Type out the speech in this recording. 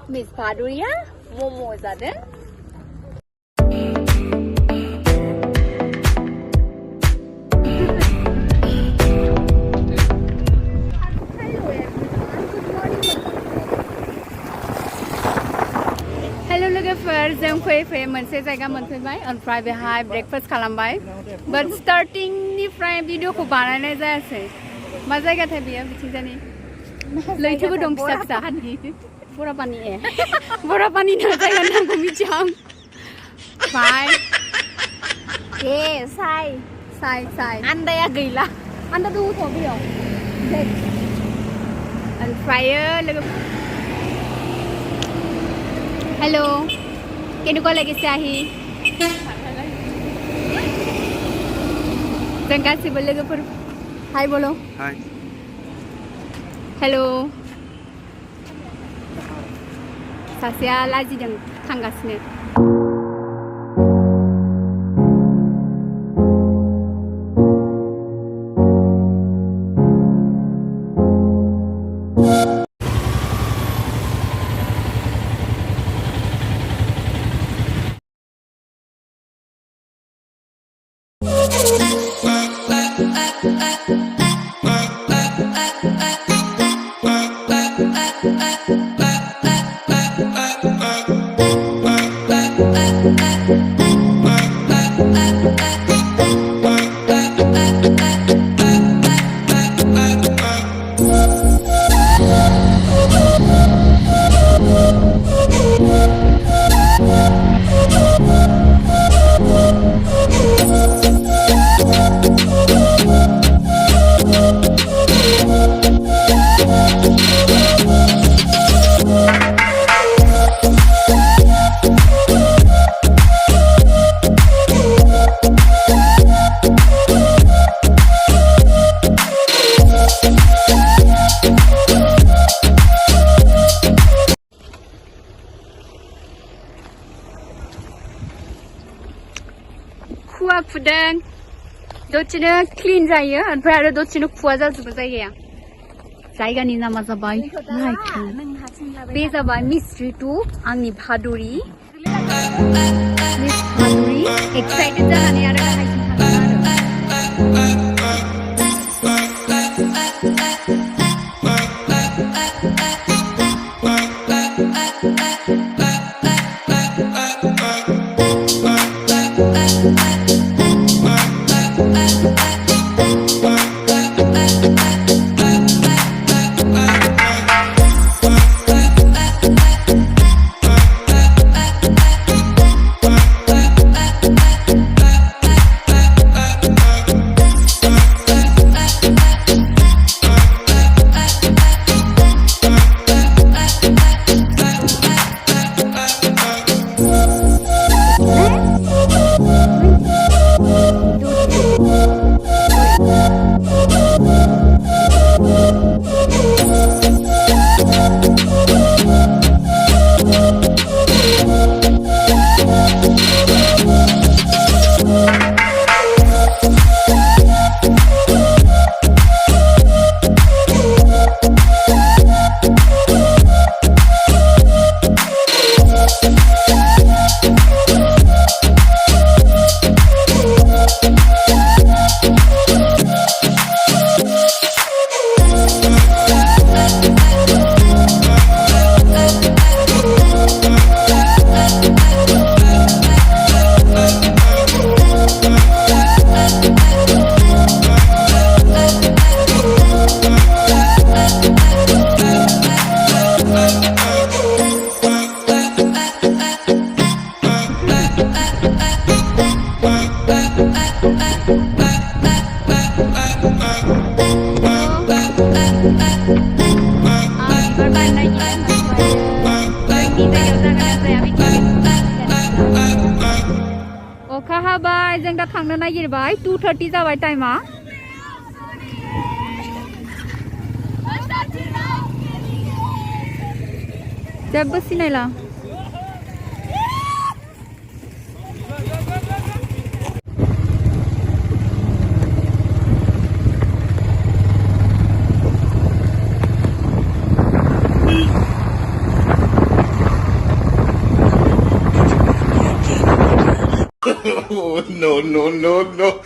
Miss Paduria Momo जादों Hello लोगोफोर जों फैयै मोनसे जायगा मोनफैबाय ओमफ्राय बेहाय ब्रेकफास्ट खालामबाय बाट स्टार्टिंनिफ्राय भिडिअखौ बानायनाय जायासै मा जायगाथाय बेयो बिथिंजानि लैथोबो दं फिसा फिसा बरापानि बरापानि जायगा नामखौ मिथिया आं बाय ए साय आन्दाया गैला आन्दा दङथ' बेयाव ओमफ्रायो लोगो हेलो केनेকুৱা লাগিছে आही जों गासिबो लोगोफोर हाय बोलो हाय हेलो सासेया लाजिदों थांगासिनो खुवा खुदों दसेनो क्लिन जायो ओमफ्राय आरो दसेनो खुवा जाजोबो जायगानि नामा जाबाय बे जाबाय मिस्ट्री टु आंनि भादुरि मिस भादुरि एक्साइटेड जानानै आरो गाहायसिम अखा हाबाय जों दा थांनो नागिरबाय 2:30 जाबाय टाइमा जेबो सिनायला Oh, no, no, no, no.